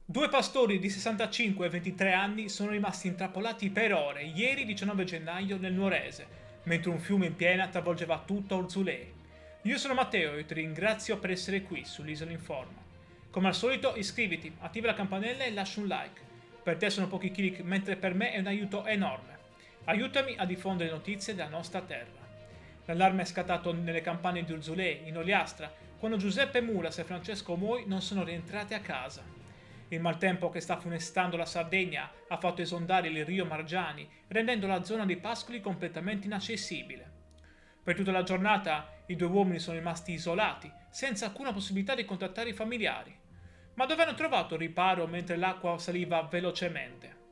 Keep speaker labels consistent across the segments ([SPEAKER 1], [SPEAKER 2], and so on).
[SPEAKER 1] Due pastori di 65 e 23 anni sono rimasti intrappolati per ore ieri 19 gennaio nel Nuorese, mentre un fiume in piena travolgeva tutta Urzulei. Io sono Matteo e ti ringrazio per essere qui sull'Isola Informa. Come al solito iscriviti, attiva la campanella e lascia un like. Per te sono pochi clic, mentre per me è un aiuto enorme. Aiutami a diffondere notizie della nostra terra. L'allarme è scattato nelle campagne di Urzulei, in Oliastra, quando Giuseppe Mulas e Francesco Moi non sono rientrati a casa. Il maltempo che sta funestando la Sardegna ha fatto esondare il Rio Margiani, rendendo la zona dei pascoli completamente inaccessibile. Per tutta la giornata i due uomini sono rimasti isolati, senza alcuna possibilità di contattare i familiari. Ma dove hanno trovato riparo mentre l'acqua saliva velocemente?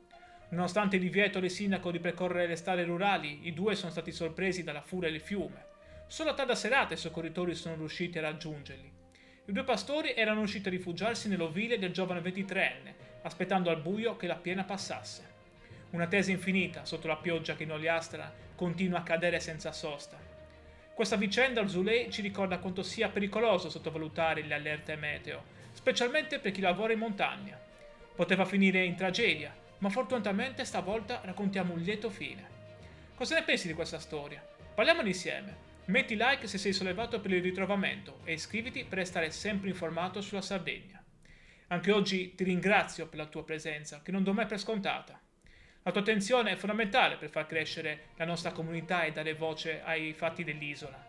[SPEAKER 1] Nonostante il divieto del sindaco di percorrere le strade rurali, i due sono stati sorpresi dalla furia del fiume. Solo a tarda serata i soccorritori sono riusciti a raggiungerli. I due pastori erano riusciti a rifugiarsi nell'ovile del giovane 23enne, aspettando al buio che la piena passasse. Un'attesa infinita sotto la pioggia che in Oliastra continua a cadere senza sosta. Questa vicenda al Zulei ci ricorda quanto sia pericoloso sottovalutare le allerte meteo, specialmente per chi lavora in montagna. Poteva finire in tragedia, ma fortunatamente stavolta raccontiamo un lieto fine. Cosa ne pensi di questa storia? Parliamone insieme. Metti like se sei sollevato per il ritrovamento e iscriviti per restare sempre informato sulla Sardegna. Anche oggi ti ringrazio per la tua presenza, che non do mai per scontata. La tua attenzione è fondamentale per far crescere la nostra comunità e dare voce ai fatti dell'isola.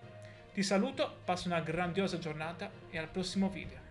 [SPEAKER 1] Ti saluto, passa una grandiosa giornata e al prossimo video.